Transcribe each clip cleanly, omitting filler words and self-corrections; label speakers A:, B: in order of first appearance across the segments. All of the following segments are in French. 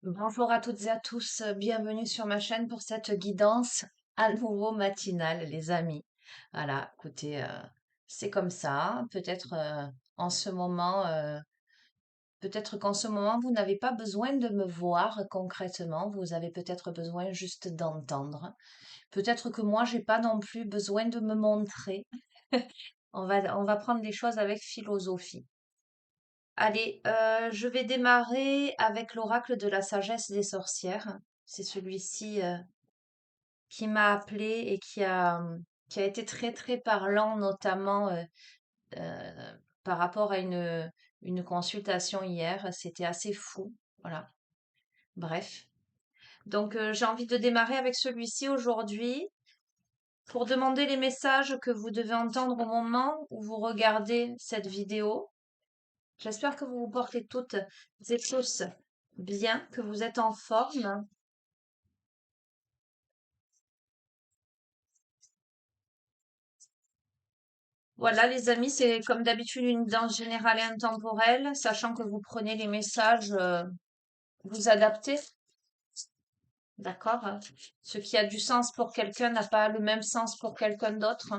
A: Bonjour à toutes et à tous, bienvenue sur ma chaîne pour cette guidance à nouveau matinale, les amis. Voilà, écoutez, c'est comme ça. En ce moment, peut-être qu'en ce moment, vous n'avez pas besoin de me voir concrètement, vous avez peut-être besoin juste d'entendre. Peut-être que moi, j'ai pas non plus besoin de me montrer. On va prendre les choses avec philosophie. Allez, je vais démarrer avec l'oracle de la sagesse des sorcières. C'est celui-ci qui m'a appelé et qui a été très très parlant, notamment par rapport à une consultation hier. C'était assez fou. Voilà. Bref. Donc j'ai envie de démarrer avec celui-ci aujourd'hui pour demander les messages que vous devez entendre au moment où vous regardez cette vidéo. J'espère que vous vous portez toutes et tous bien, que vous êtes en forme. Voilà, les amis, c'est comme d'habitude une danse générale et intemporelle, sachant que vous prenez les messages, vous adaptez, d'accord? Ce qui a du sens pour quelqu'un n'a pas le même sens pour quelqu'un d'autre.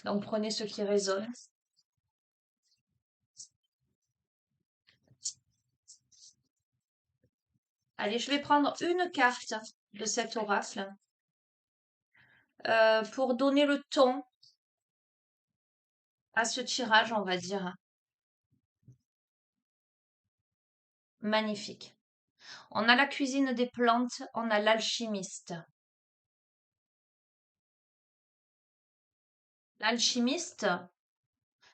A: Donc prenez ce qui résonne. Allez, je vais prendre une carte de cet oracle pour donner le ton à ce tirage, on va dire. Magnifique. On a la cuisine des plantes, on a l'alchimiste. L'alchimiste,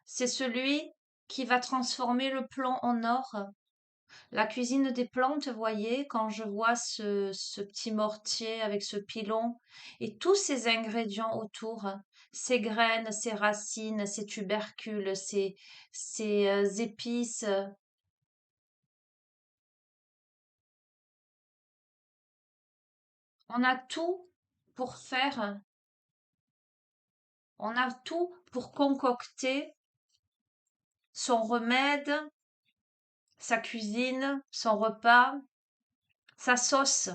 A: c'est celui qui va transformer le plomb en or. La cuisine des plantes, vous voyez, quand je vois ce petit mortier avec ce pilon et tous ces ingrédients autour, ces graines, ces racines, ces tubercules, ces épices, on a tout pour faire, on a tout pour concocter son remède, sa cuisine, son repas, sa sauce.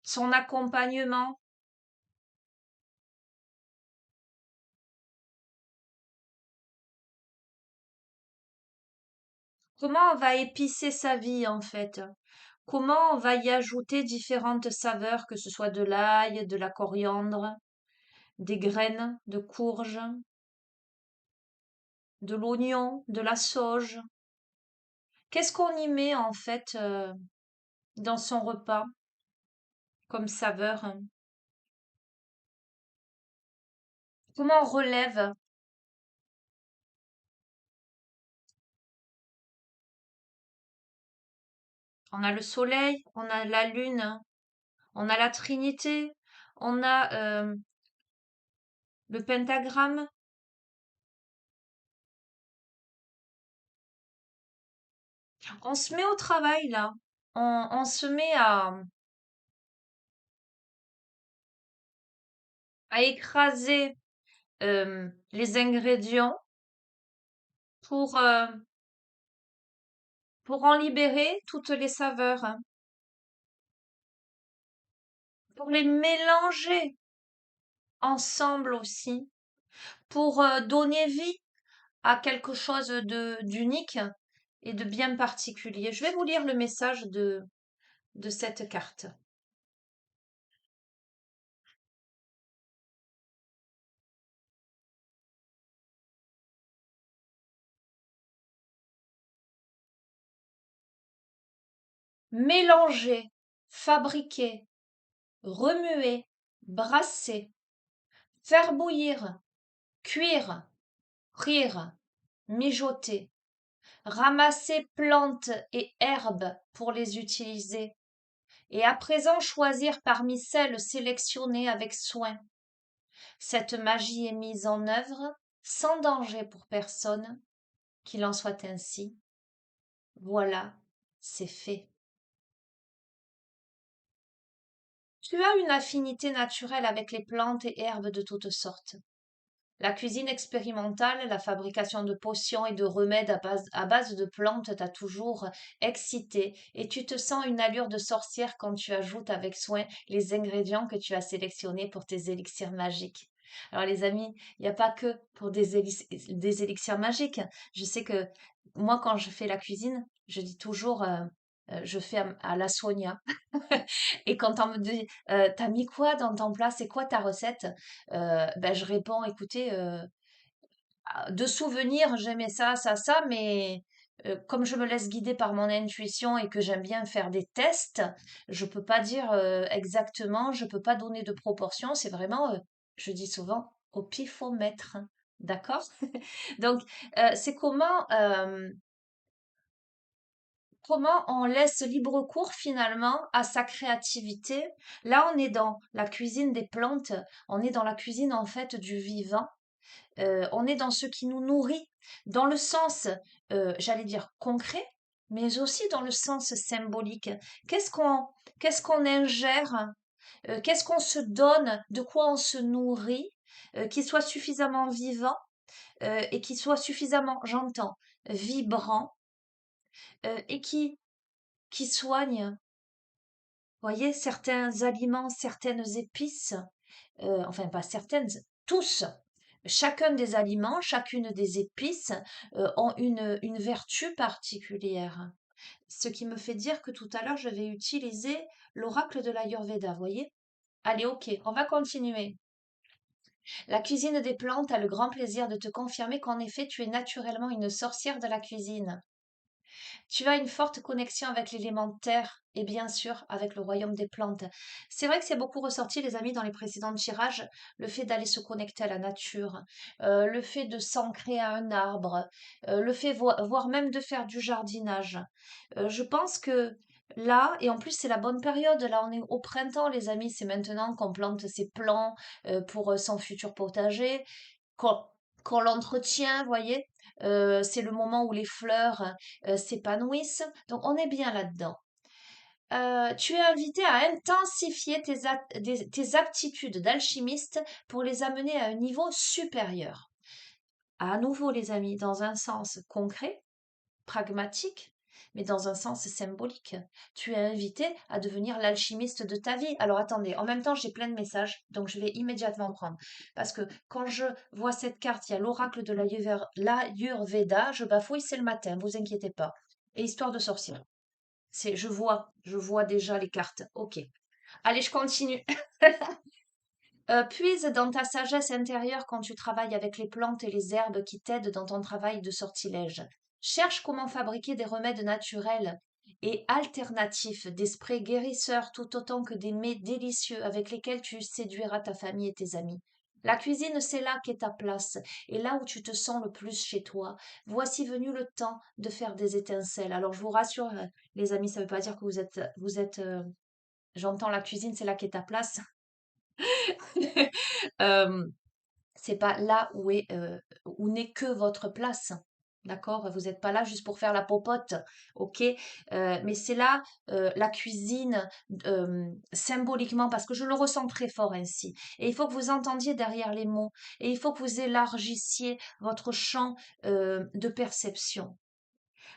A: Son accompagnement. Comment on va épicer sa vie en fait? Comment on va y ajouter différentes saveurs, que ce soit de l'ail, de la coriandre, des graines de courge, de l'oignon, de la sauge? Qu'est-ce qu'on y met en fait dans son repas comme saveur? Comment on relève? On a le soleil, on a la lune, on a la Trinité, on a le pentagramme. On se met au travail là. On se met à écraser les ingrédients pour, pour en libérer toutes les saveurs, hein, pour les mélanger ensemble aussi, pour donner vie à quelque chose de d'unique et de bien particulier. Je vais vous lire le message de cette carte. Mélanger, fabriquer, remuer, brasser, faire bouillir, cuire, frire, mijoter, ramasser plantes et herbes pour les utiliser, et à présent choisir parmi celles sélectionnées avec soin. Cette magie est mise en œuvre sans danger pour personne, qu'il en soit ainsi. Voilà, c'est fait. Tu as une affinité naturelle avec les plantes et herbes de toutes sortes. La cuisine expérimentale, la fabrication de potions et de remèdes à base de plantes t'a toujours excité et tu te sens une allure de sorcière quand tu ajoutes avec soin les ingrédients que tu as sélectionnés pour tes élixirs magiques. Alors les amis, il n'y a pas que pour des élixirs magiques. Je sais que moi, quand je fais la cuisine, je dis toujours, je fais à la Sonia. Et quand on me dit, t'as mis quoi dans ton plat? C'est quoi ta recette? Ben, je réponds, écoutez, de souvenir, j'aimais ça, ça, ça, mais comme je me laisse guider par mon intuition et que j'aime bien faire des tests, je peux pas dire exactement, je peux pas donner de proportions. C'est vraiment, je dis souvent, au pifomètre. D'accord? Donc, c'est comment on laisse libre cours finalement à sa créativité. Là, on est dans la cuisine des plantes, on est dans la cuisine en fait du vivant, on est dans ce qui nous nourrit, dans le sens, j'allais dire concret, mais aussi dans le sens symbolique. Qu'est-ce qu'on, qu'est-ce qu'on ingère, qu'est-ce qu'on se donne, de quoi on se nourrit, qui soit suffisamment vivant et qui soit suffisamment, j'entends, vibrant et qui soigne. Voyez, certains aliments, certaines épices, enfin pas certaines, tous, chacun des aliments, chacune des épices ont une vertu particulière. Ce qui me fait dire que tout à l'heure, je vais utiliser l'oracle de l'Ayurveda, voyez? Allez, ok, on va continuer. La cuisine des plantes a le grand plaisir de te confirmer qu'en effet, tu es naturellement une sorcière de la cuisine. Tu as une forte connexion avec l'élémentaire et bien sûr avec le royaume des plantes. C'est vrai que c'est beaucoup ressorti, les amis, dans les précédents tirages, le fait d'aller se connecter à la nature, le fait de s'ancrer à un arbre, le fait voire même de faire du jardinage. Je pense que là, et en plus c'est la bonne période, là on est au printemps, les amis, c'est maintenant qu'on plante ses plants pour son futur potager qu'on qu'on l'entretient, voyez. C'est le moment où les fleurs s'épanouissent. Donc on est bien là-dedans. Tu es invité à intensifier tes aptitudes d'alchimiste pour les amener à un niveau supérieur. À nouveau, les amis, dans un sens concret, pragmatique, mais dans un sens symbolique. Tu es invité à devenir l'alchimiste de ta vie. Alors attendez, en même temps, j'ai plein de messages, donc je vais immédiatement prendre. Parce que quand je vois cette carte, il y a l'oracle de l'Ayurveda, je bafouille, c'est le matin, vous inquiétez pas. Et histoire de sorcière. Je vois déjà les cartes. Ok. Allez, je continue. Puise dans ta sagesse intérieure quand tu travailles avec les plantes et les herbes qui t'aident dans ton travail de sortilège. Cherche comment fabriquer des remèdes naturels et alternatifs, des sprays guérisseurs tout autant que des mets délicieux avec lesquels tu séduiras ta famille et tes amis. La cuisine, c'est là qu'est ta place, et là où tu te sens le plus chez toi. Voici venu le temps de faire des étincelles. Alors je vous rassure, les amis, ça ne veut pas dire que j'entends la cuisine, c'est là qu'est ta place. Euh, c'est pas là où n'est que votre place. D'accord? Vous n'êtes pas là juste pour faire la popote, ok? Mais c'est là la cuisine symboliquement parce que je le ressens très fort ainsi. Et il faut que vous entendiez derrière les mots et il faut que vous élargissiez votre champ de perception.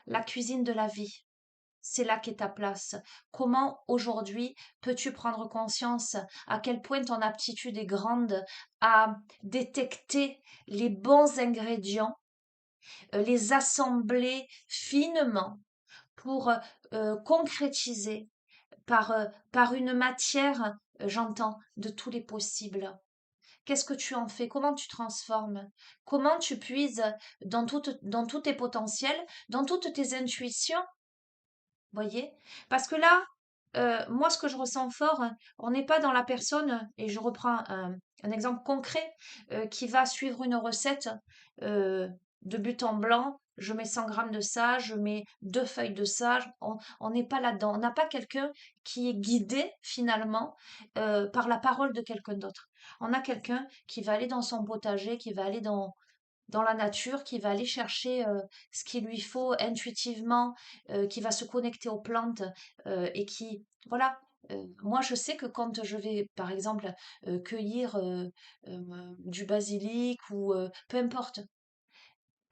A: La cuisine de la vie. C'est là qu'est ta place. Comment aujourd'hui peux-tu prendre conscience à quel point ton aptitude est grande à détecter les bons ingrédients, les assembler finement pour concrétiser par une matière, j'entends, de tous les possibles. Qu'est-ce que tu en fais? Comment tu transformes? Comment tu puises dans tous tes potentiels, dans toutes tes intuitions, voyez? Parce que là, moi, ce que je ressens fort, on n'est pas dans la personne, et je reprends un exemple concret, qui va suivre une recette de but en blanc. Je mets 100 grammes de ça, je mets 2 feuilles de ça. On n'est pas là-dedans. On n'a pas quelqu'un qui est guidé finalement par la parole de quelqu'un d'autre. On a quelqu'un qui va aller dans son potager, qui va aller dans la nature, qui va aller chercher ce qu'il lui faut intuitivement, qui va se connecter aux plantes et qui, voilà. Moi, je sais que quand je vais, par exemple, cueillir du basilic ou peu importe,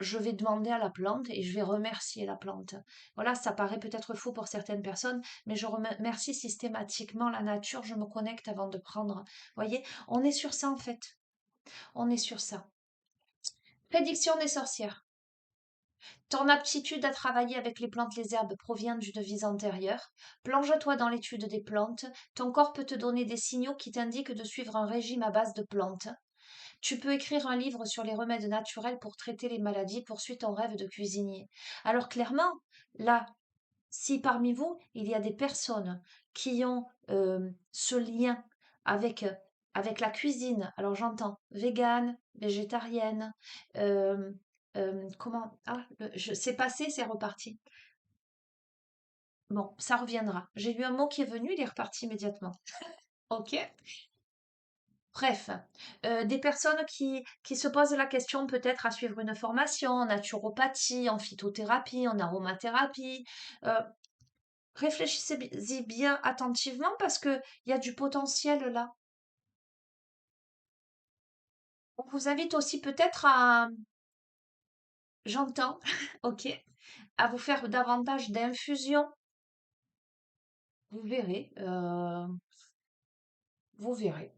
A: je vais demander à la plante et je vais remercier la plante. Voilà, ça paraît peut-être faux pour certaines personnes, mais je remercie systématiquement la nature, je me connecte avant de prendre. Voyez, on est sur ça en fait. On est sur ça. Prédiction des sorcières. Ton aptitude à travailler avec les plantes, les herbes provient d'une vie antérieure. Plonge-toi dans l'étude des plantes. Ton corps peut te donner des signaux qui t'indiquent de suivre un régime à base de plantes. Tu peux écrire un livre sur les remèdes naturels pour traiter les maladies, poursuis ton rêve de cuisinier. Alors clairement, là, si parmi vous, il y a des personnes qui ont ce lien avec, avec la cuisine, alors j'entends végane, végétarienne, euh, comment... Ah, c'est passé, c'est reparti. Bon, ça reviendra. J'ai lu un mot qui est venu, il est reparti immédiatement. Ok. Bref, des personnes qui se posent la question peut-être à suivre une formation en naturopathie, en phytothérapie, en aromathérapie. euh, Réfléchissez-y bien attentivement parce qu'il y a du potentiel là. On vous invite aussi peut-être à, j'entends, ok, à vous faire davantage d'infusions. Vous verrez, vous verrez.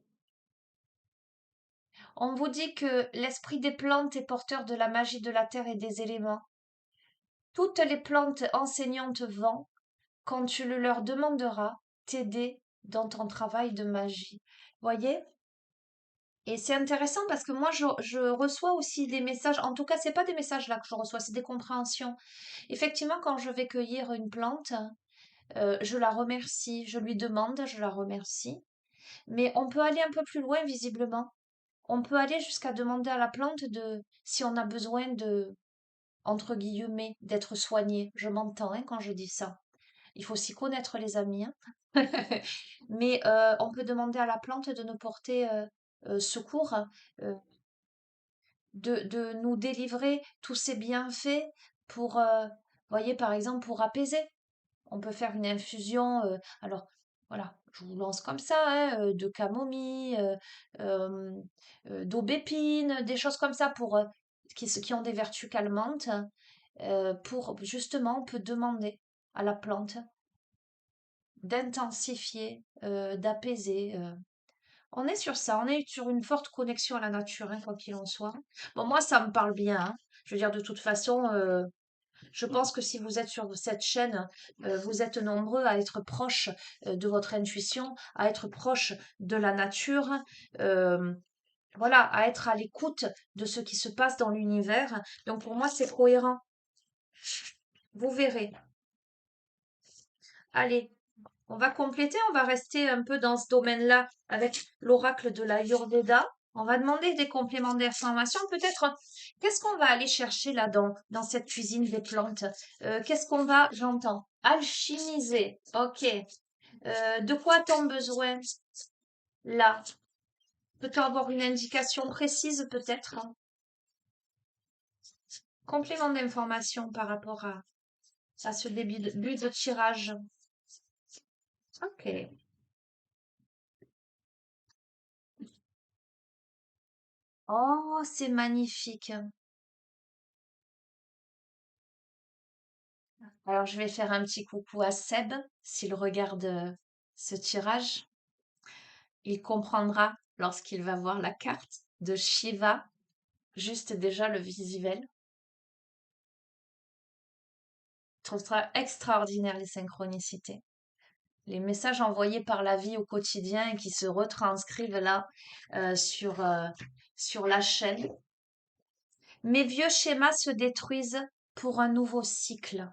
A: On vous dit que l'esprit des plantes est porteur de la magie de la terre et des éléments. Toutes les plantes enseignantes vont, quand tu le leur demanderas, t'aider dans ton travail de magie. Voyez? Et c'est intéressant parce que moi, je reçois aussi des messages. En tout cas, c'est pas des messages là que je reçois, c'est des compréhensions. Effectivement, quand je vais cueillir une plante, je la remercie, je lui demande, je la remercie. Mais on peut aller un peu plus loin, visiblement. On peut aller jusqu'à demander à la plante de, si on a besoin de, entre guillemets, d'être soigné. Je m'entends hein, quand je dis ça. Il faut s'y connaître, les amis, hein. Mais on peut demander à la plante de nous porter secours, euh, de nous délivrer tous ces bienfaits pour, voyez, par exemple, pour apaiser. On peut faire une infusion, alors voilà, je vous lance comme ça, hein, de camomille, euh, d'aubépine, des choses comme ça pour, qui ont des vertus calmantes. Pour justement, on peut demander à la plante d'intensifier, d'apaiser. On est sur ça, on est sur une forte connexion à la nature, hein, quoi qu'il en soit. Bon, moi, ça me parle bien, hein. Je veux dire, de toute façon, je pense que si vous êtes sur cette chaîne, vous êtes nombreux à être proches de votre intuition, à être proches de la nature, euh, voilà, à être à l'écoute de ce qui se passe dans l'univers. Donc, pour moi, c'est cohérent. Vous verrez. Allez. On va compléter, on va rester un peu dans ce domaine-là avec l'oracle de la Yurveda. On va demander des compléments d'information. Peut-être, qu'est-ce qu'on va aller chercher là-dedans, dans cette cuisine des plantes? Qu'est-ce qu'on va, j'entends, alchimiser. Ok. De quoi a-t-on besoin là? Peut-on avoir une indication précise, peut-être? Complément d'information par rapport à ce début de tirage. Ok. Oh, c'est magnifique. Alors, je vais faire un petit coucou à Seb, s'il regarde ce tirage. Il comprendra lorsqu'il va voir la carte de Shiva, juste déjà le visuel. Je trouve ça extraordinaire les synchronicités. Les messages envoyés par la vie au quotidien et qui se retranscrivent là sur la chaîne. Mes vieux schémas se détruisent pour un nouveau cycle.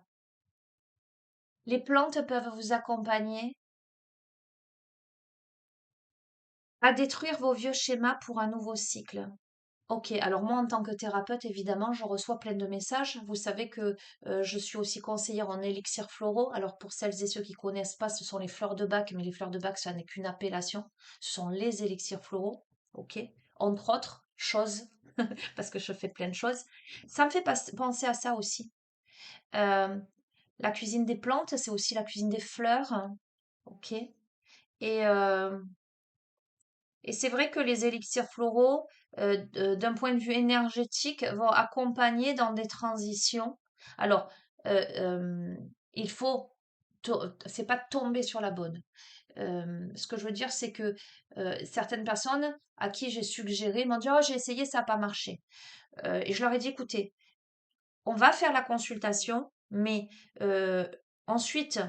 A: Les plantes peuvent vous accompagner à détruire vos vieux schémas pour un nouveau cycle. Ok, alors moi en tant que thérapeute, évidemment, je reçois plein de messages. Vous savez que je suis aussi conseillère en élixirs floraux. Alors pour celles et ceux qui connaissent pas, ce sont les fleurs de bac, mais les fleurs de bac, ça n'est qu'une appellation. Ce sont les élixirs floraux, ok, entre autres choses, parce que je fais plein de choses. Ça me fait penser à ça aussi. Euh, la cuisine des plantes, c'est aussi la cuisine des fleurs, hein, ok. Et, euh, et c'est vrai que les élixirs floraux, d'un point de vue énergétique, vont accompagner dans des transitions. Alors, euh, euh, il faut, c'est pas tomber sur la bonne. Ce que je veux dire, c'est que certaines personnes à qui j'ai suggéré m'ont dit, oh, j'ai essayé, ça n'a pas marché. Et je leur ai dit, écoutez, on va faire la consultation, mais ensuite,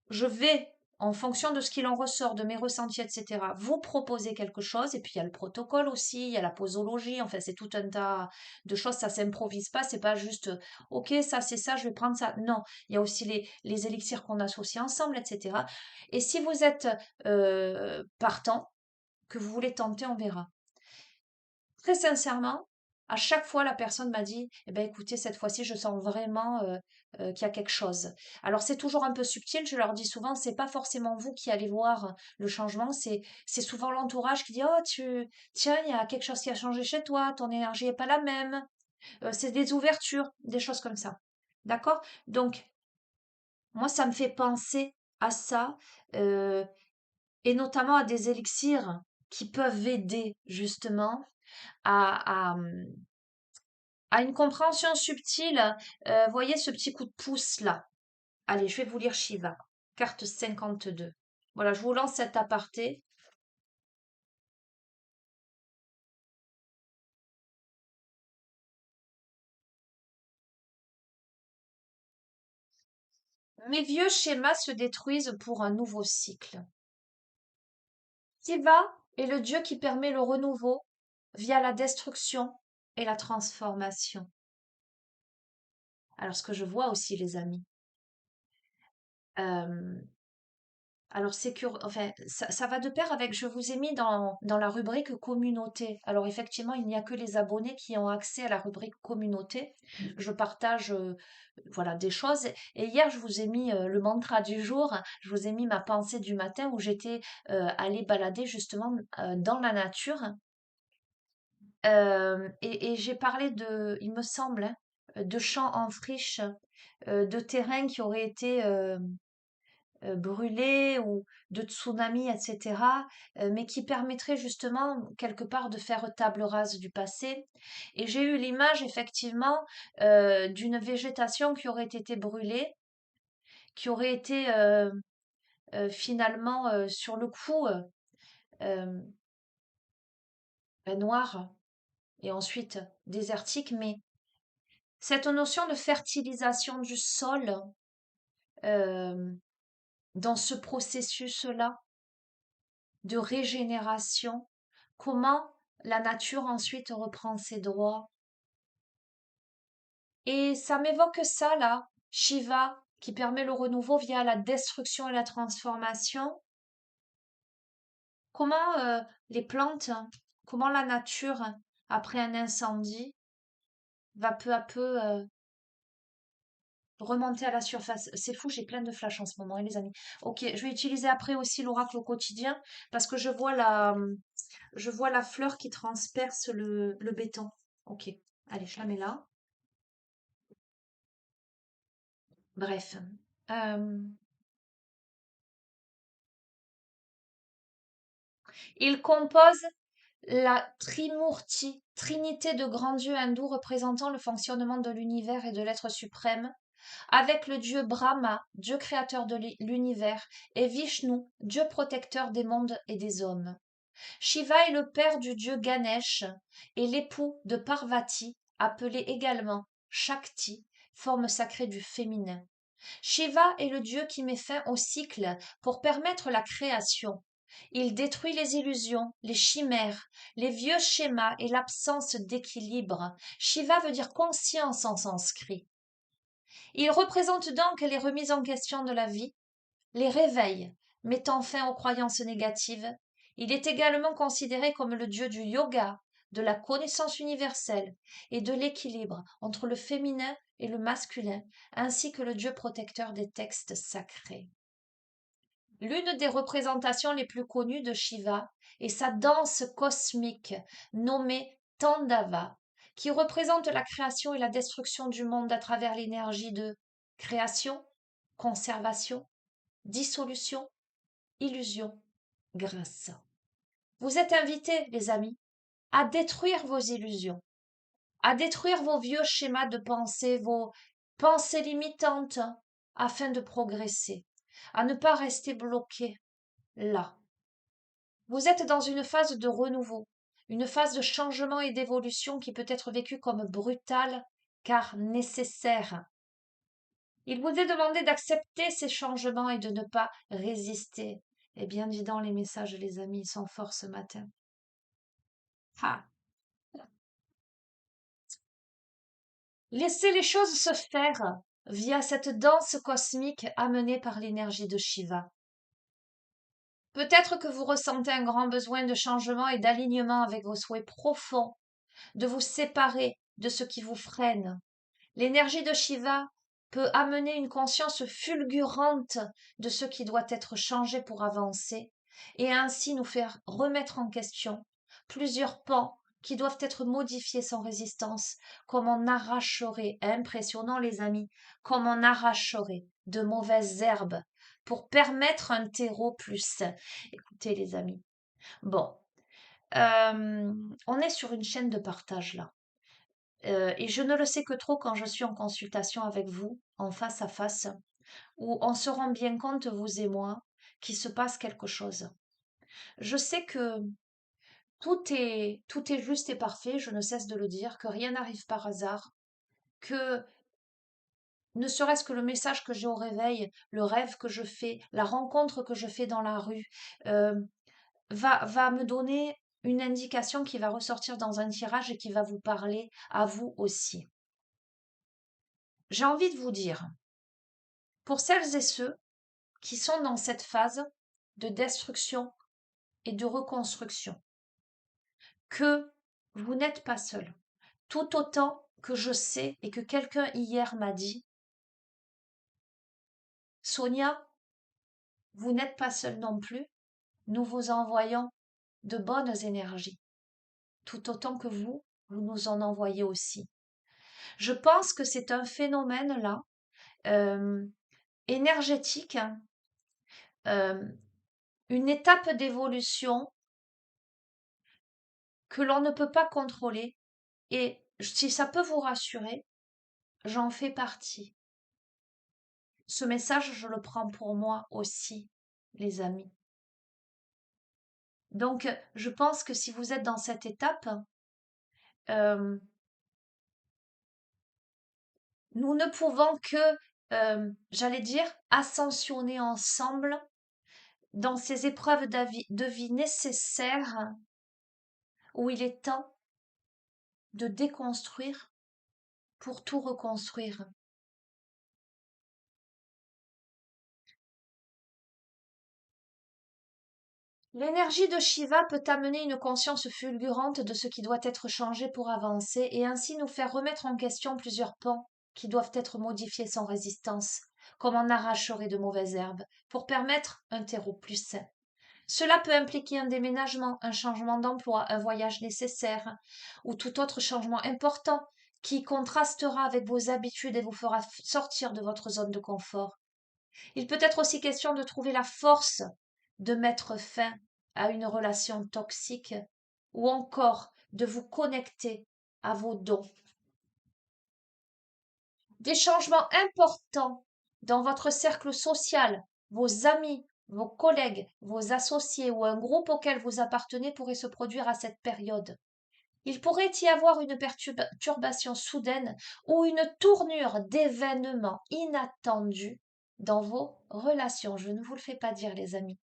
A: je vais, en fonction de ce qu'il en ressort, de mes ressentis, etc., vous proposer quelque chose. Et puis, il y a le protocole aussi, il y a la posologie. Enfin, c'est tout un tas de choses. Ça s'improvise pas. C'est pas juste, OK, ça, c'est ça, je vais prendre ça. Non, il y a aussi les élixirs qu'on associe ensemble, etc. Et si vous êtes partant, que vous voulez tenter, on verra. Très sincèrement, à chaque fois, la personne m'a dit, eh ben, écoutez, cette fois-ci, je sens vraiment qu'il y a quelque chose. Alors, c'est toujours un peu subtil. Je leur dis souvent, c'est pas forcément vous qui allez voir le changement. C'est souvent l'entourage qui dit, oh, tiens, il y a quelque chose qui a changé chez toi. Ton énergie est pas la même. C'est des ouvertures, des choses comme ça. D'accord? Donc, moi, ça me fait penser à ça, euh, et notamment à des élixirs qui peuvent aider justement à une compréhension subtile. Voyez ce petit coup de pouce là. Allez, je vais vous lire Shiva, carte 52. Voilà, je vous lance cet aparté. Mes vieux schémas se détruisent pour un nouveau cycle. Shiva est le dieu qui permet le renouveau via la destruction et la transformation. Alors, ce que je vois aussi, les amis, euh, alors, enfin, ça va de pair avec, je vous ai mis dans la rubrique communauté. Alors, effectivement, il n'y a que les abonnés qui ont accès à la rubrique communauté. Je partage, voilà, des choses. Et hier, je vous ai mis le mantra du jour. Je vous ai mis ma pensée du matin où j'étais allée balader justement dans la nature. Et j'ai parlé il me semble, hein, de champs en friche, de terrains qui auraient été brûlés ou de tsunamis, etc., mais qui permettrait justement quelque part de faire table rase du passé. Et j'ai eu l'image effectivement d'une végétation qui aurait été brûlée, qui aurait été finalement sur le coup euh, noire et ensuite désertique, mais cette notion de fertilisation du sol euh, dans ce processus-là de régénération, comment la nature ensuite reprend ses droits. Et ça m'évoque ça là, Shiva, qui permet le renouveau via la destruction et la transformation. Comment les plantes, comment la nature, après un incendie, va peu à peu remonter à la surface. C'est fou, j'ai plein de flashs en ce moment, hein, les amis. Ok, je vais utiliser après aussi l'oracle au quotidien parce que je vois la fleur qui transperce le béton. Ok, allez, je la mets là. Bref. Euh, il compose la Trimurti, trinité de grands dieux hindous représentant le fonctionnement de l'univers et de l'être suprême, avec le dieu Brahma, dieu créateur de l'univers, et Vishnu, dieu protecteur des mondes et des hommes. Shiva est le père du dieu Ganesh et l'époux de Parvati, appelé également Shakti, forme sacrée du féminin. Shiva est le dieu qui met fin au cycle pour permettre la création. Il détruit les illusions, les chimères, les vieux schémas et l'absence d'équilibre. Shiva veut dire conscience en sanskrit. Il représente donc les remises en question de la vie, les réveils, mettant fin aux croyances négatives. Il est également considéré comme le dieu du yoga, de la connaissance universelle et de l'équilibre entre le féminin et le masculin, ainsi que le dieu protecteur des textes sacrés. L'une des représentations les plus connues de Shiva est sa danse cosmique nommée Tandava, qui représente la création et la destruction du monde à travers l'énergie de création, conservation, dissolution, illusion grâce. Vous êtes invités, les amis, à détruire vos illusions, à détruire vos vieux schémas de pensée, vos pensées limitantes, afin de progresser, à ne pas rester bloqué là. Vous êtes dans une phase de renouveau, une phase de changement et d'évolution qui peut être vécue comme brutale car nécessaire. Il vous est demandé d'accepter ces changements et de ne pas résister. Et bien évidemment, les messages, les amis, sont forts ce matin. Ah. Laissez les choses se faire via cette danse cosmique amenée par l'énergie de Shiva. Peut-être que vous ressentez un grand besoin de changement et d'alignement avec vos souhaits profonds, de vous séparer de ce qui vous freine. L'énergie de Shiva peut amener une conscience fulgurante de ce qui doit être changé pour avancer et ainsi nous faire remettre en question plusieurs pans qui doivent être modifiés sans résistance, comme on arracherait, impressionnant les amis, comme on arracherait de mauvaises herbes pour permettre un terreau plus sain. Écoutez les amis, bon, on est sur une chaîne de partage là. Et je ne le sais que trop quand je suis en consultation avec vous, en face à face, où on se rend bien compte, vous et moi, qu'il se passe quelque chose. Je sais que tout est juste et parfait, je ne cesse de le dire, que rien n'arrive par hasard, que ne serait-ce que le message que j'ai au réveil, le rêve que je fais, la rencontre que je fais dans la rue, euh, va me donner une indication qui va ressortir dans un tirage et qui va vous parler à vous aussi. J'ai envie de vous dire, pour celles et ceux qui sont dans cette phase de destruction et de reconstruction, que vous n'êtes pas seul. Tout autant que je sais et que quelqu'un hier m'a dit, Sonia, vous n'êtes pas seul non plus, nous vous envoyons de bonnes énergies, tout autant que vous nous en envoyez aussi. Je pense que c'est un phénomène là, euh, énergétique, hein, euh, une étape d'évolution que l'on ne peut pas contrôler. Et si ça peut vous rassurer, j'en fais partie. Ce message, je le prends pour moi aussi, les amis. Donc, je pense que si vous êtes dans cette étape, euh, nous ne pouvons que, j'allais dire, ascensionner ensemble dans ces épreuves de vie nécessaires où il est temps de déconstruire pour tout reconstruire. L'énergie de Shiva peut amener une conscience fulgurante de ce qui doit être changé pour avancer et ainsi nous faire remettre en question plusieurs pans qui doivent être modifiés sans résistance, comme on arracherait de mauvaises herbes, pour permettre un terreau plus sain. Cela peut impliquer un déménagement, un changement d'emploi, un voyage nécessaire ou tout autre changement important qui contrastera avec vos habitudes et vous fera sortir de votre zone de confort. Il peut être aussi question de trouver la force de mettre fin à une relation toxique ou encore de vous connecter à vos dons. Des changements importants dans votre cercle social, vos amis, vos collègues, vos associés ou un groupe auquel vous appartenez pourraient se produire à cette période. Il pourrait y avoir une perturbation soudaine ou une tournure d'événements inattendus dans vos relations. Je ne vous le fais pas dire, les amis.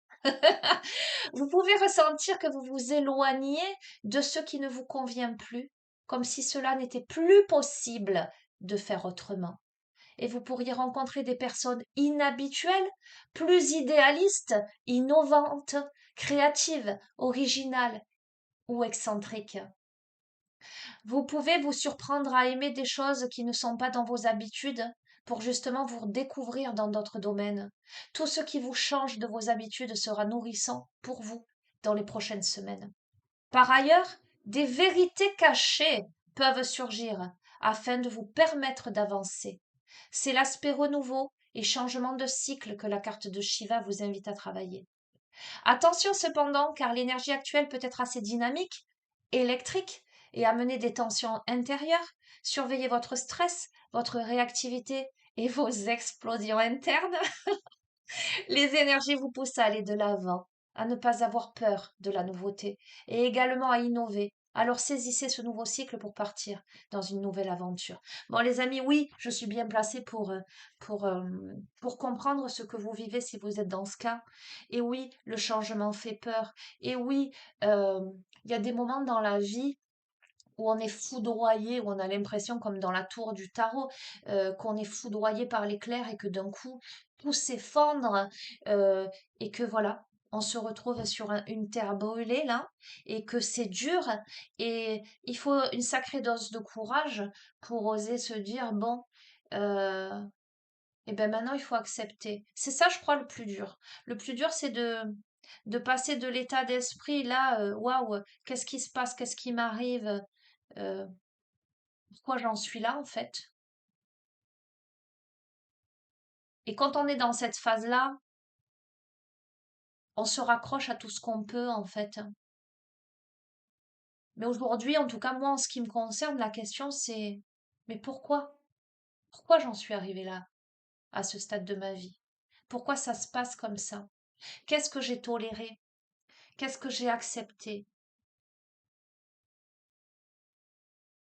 A: Vous pouvez ressentir que vous vous éloignez de ce qui ne vous convient plus, comme si cela n'était plus possible de faire autrement. Et vous pourriez rencontrer des personnes inhabituelles, plus idéalistes, innovantes, créatives, originales ou excentriques. Vous pouvez vous surprendre à aimer des choses qui ne sont pas dans vos habitudes pour justement vous découvrir dans d'autres domaines. Tout ce qui vous change de vos habitudes sera nourrissant pour vous dans les prochaines semaines. Par ailleurs, des vérités cachées peuvent surgir afin de vous permettre d'avancer. C'est l'aspect renouveau et changement de cycle que la carte de Shiva vous invite à travailler. Attention cependant, car l'énergie actuelle peut être assez dynamique, électrique, et amener des tensions intérieures. Surveillez votre stress, votre réactivité et vos explosions internes. Les énergies vous poussent à aller de l'avant, à ne pas avoir peur de la nouveauté et également à innover. Alors saisissez ce nouveau cycle pour partir dans une nouvelle aventure. Bon, les amis, oui, je suis bien placée pour, euh, pour comprendre ce que vous vivez si vous êtes dans ce cas. Et oui, le changement fait peur. Et oui, euh, il y a des moments dans la vie où on est foudroyé, où on a l'impression, comme dans la tour du tarot, qu'on est foudroyé par l'éclair et que d'un coup, tout s'effondre euh, et que voilà, on se retrouve sur une terre brûlée là et que c'est dur et il faut une sacrée dose de courage pour oser se dire, bon, euh, et ben maintenant il faut accepter. C'est ça, je crois, le plus dur. Le plus dur, c'est de passer de l'état d'esprit là, waouh, qu'est-ce qui se passe, qu'est-ce qui m'arrive, euh, pourquoi j'en suis là en fait. Et quand on est dans cette phase-là, on se raccroche à tout ce qu'on peut en fait. Mais aujourd'hui, en tout cas moi, en ce qui me concerne, la question c'est mais pourquoi? Pourquoi j'en suis arrivée là, à ce stade de ma vie? Pourquoi ça se passe comme ça? Qu'est-ce que j'ai toléré? Qu'est-ce que j'ai accepté?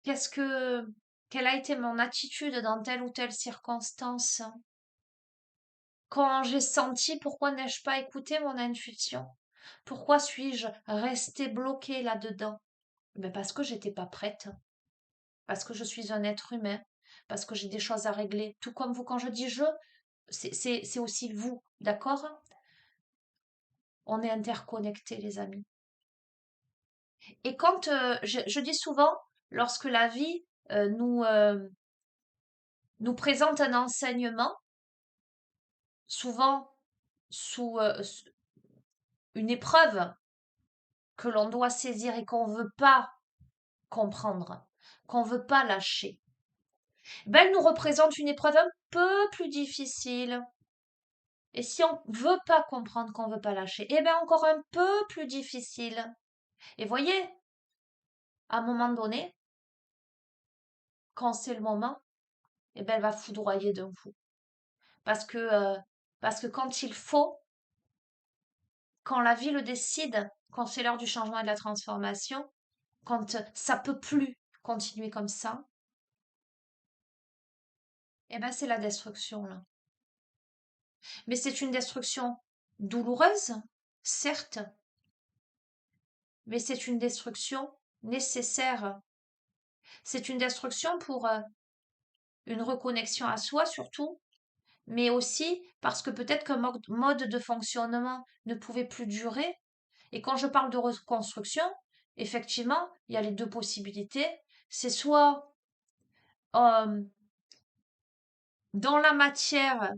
A: Qu'est-ce que quelle a été mon attitude dans telle ou telle circonstance? Quand j'ai senti, pourquoi n'ai-je pas écouté mon intuition? Pourquoi suis-je restée bloquée là-dedans? Ben parce que j'étais pas prête, parce que je suis un être humain, parce que j'ai des choses à régler. Tout comme vous, quand je dis je, c'est aussi vous, d'accord? On est interconnectés, les amis. Et quand je dis souvent, lorsque la vie nous présente un enseignement, souvent sous une épreuve que l'on doit saisir et qu'on veut pas comprendre, qu'on veut pas lâcher, ben, elle nous représente une épreuve un peu plus difficile. Et si on veut pas comprendre qu'on veut pas lâcher, eh ben encore un peu plus difficile. Et voyez, à un moment donné, quand c'est le moment, eh ben elle va foudroyer d'un coup. Parce que, euh, parce que quand il faut, quand la vie le décide, quand c'est l'heure du changement et de la transformation, quand ça peut plus continuer comme ça, eh ben c'est la destruction là. Mais c'est une destruction douloureuse, certes, mais c'est une destruction nécessaire. C'est une destruction pour une reconnexion à soi surtout, mais aussi parce que peut-être qu'un mode de fonctionnement ne pouvait plus durer. Et quand je parle de reconstruction, effectivement, il y a les deux possibilités. C'est soit euh, dans la matière,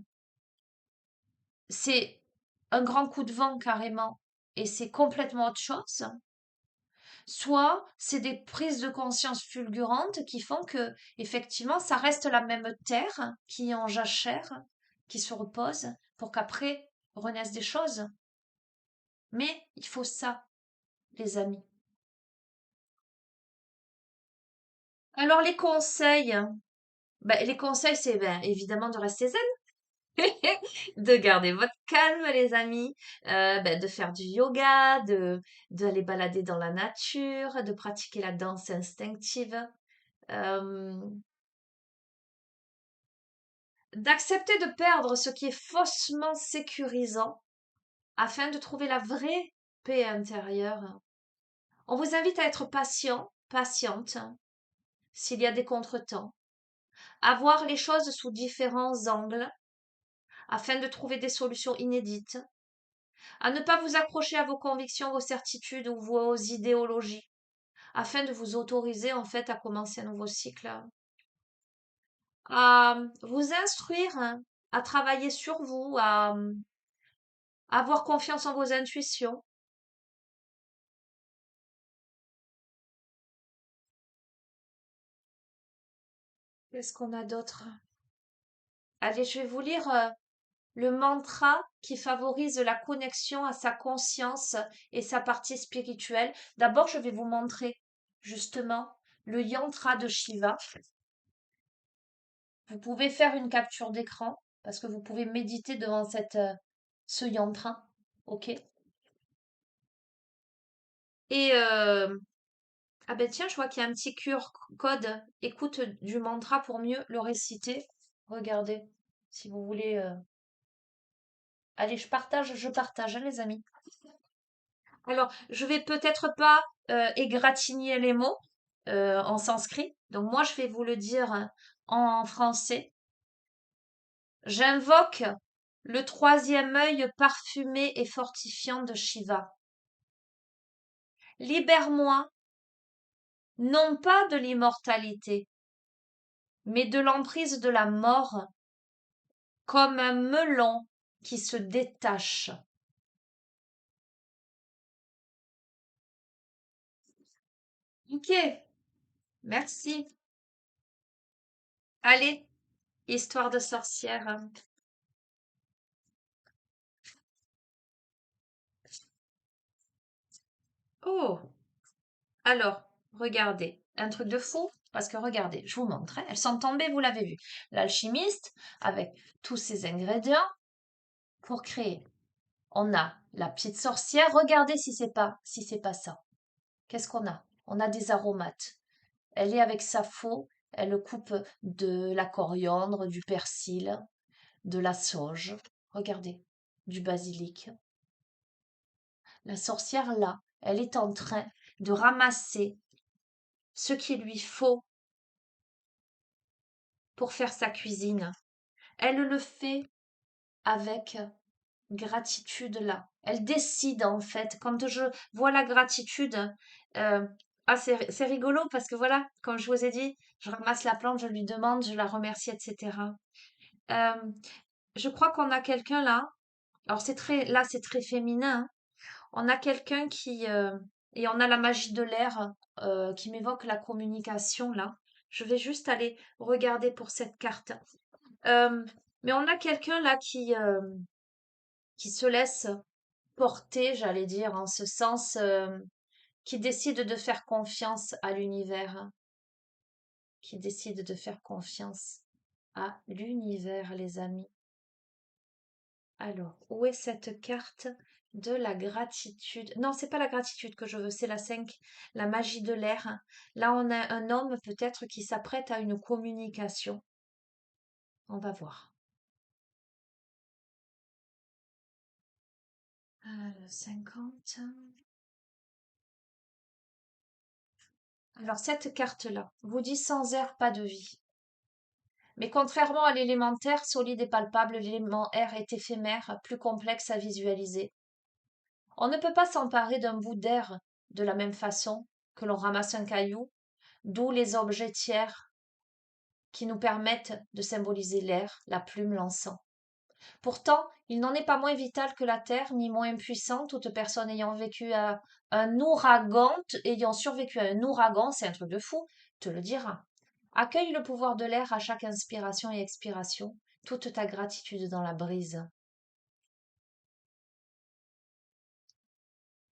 A: c'est un grand coup de vent carrément, et c'est complètement autre chose. Soit c'est des prises de conscience fulgurantes qui font que, effectivement, ça reste la même terre qui en jachère, qui se repose, pour qu'après renaissent des choses. Mais il faut ça, les amis. Alors les conseils, c'est ben, évidemment de rester zen, de garder votre calme, les amis, ben, de faire du yoga, d'aller balader dans la nature, de pratiquer la danse instinctive. euh, D'accepter de perdre ce qui est faussement sécurisant afin de trouver la vraie paix intérieure. On vous invite à être patient, patiente, s'il y a des contretemps, à voir les choses sous différents angles afin de trouver des solutions inédites, à ne pas vous accrocher à vos convictions, vos certitudes ou vos idéologies afin de vous autoriser en fait à commencer un nouveau cycle, à vous instruire, à travailler sur vous, à avoir confiance en vos intuitions. Qu'est-ce qu'on a d'autre? Allez, je vais vous lire le mantra qui favorise la connexion à sa conscience et sa partie spirituelle. D'abord, je vais vous montrer justement le yantra de Shiva. Vous pouvez faire une capture d'écran parce que vous pouvez méditer devant ce yantra. OK? Et ah ben tiens, je vois qu'il y a un petit QR code écoute du mantra pour mieux le réciter. Regardez, si vous voulez. Allez, je partage, hein, les amis. Alors, je vais peut-être pas égratigner les mots en sanskrit. Donc moi, je vais vous le dire en français. J'invoque le troisième œil parfumé et fortifiant de Shiva. Libère-moi, non pas de l'immortalité, mais de l'emprise de la mort, comme un melon qui se détache. Ok, merci. Allez, histoire de sorcière. Oh, alors, regardez, un truc de fou, parce que regardez, je vous montre, hein, elles sont tombées, vous l'avez vu. L'alchimiste, avec tous ses ingrédients pour créer. On a la petite sorcière, regardez si c'est pas ça. Qu'est-ce qu'on a? On a des aromates. Elle est avec sa faux, elle coupe de la coriandre, du persil, de la sauge. Regardez, du basilic. La sorcière, là, elle est en train de ramasser ce qu'il lui faut pour faire sa cuisine. Elle le fait avec gratitude là. Elle décide en fait. Quand je vois la gratitude, euh, ah c'est rigolo parce que voilà, comme je vous ai dit, je ramasse la plante, je lui demande, je la remercie, etc. Euh, je crois qu'on a quelqu'un là. Alors c'est très féminin, hein. On a quelqu'un qui et on a la magie de l'air qui m'évoque la communication là. Je vais juste aller regarder pour cette carte. Euh, mais on a quelqu'un là qui se laisse porter, j'allais dire, en ce sens, qui décide de faire confiance à l'univers, hein, qui décide de faire confiance à l'univers, les amis. Alors, où est cette carte de la gratitude? Non, c'est pas la gratitude que je veux, c'est la 5, la magie de l'air. Là, on a un homme peut-être qui s'apprête à une communication. On va voir. Le 50. Alors, cette carte-là vous dit sans air, pas de vie. Mais contrairement à l'élémentaire, solide et palpable, l'élément air est éphémère, plus complexe à visualiser. On ne peut pas s'emparer d'un bout d'air de la même façon que l'on ramasse un caillou, d'où les objets tiers qui nous permettent de symboliser l'air, la plume, l'encens. Pourtant, il n'en est pas moins vital que la terre, ni moins puissant. Toute personne ayant vécu à un ouragan, ayant survécu à un ouragan, c'est un truc de fou, te le dira. Accueille le pouvoir de l'air à chaque inspiration et expiration, toute ta gratitude dans la brise.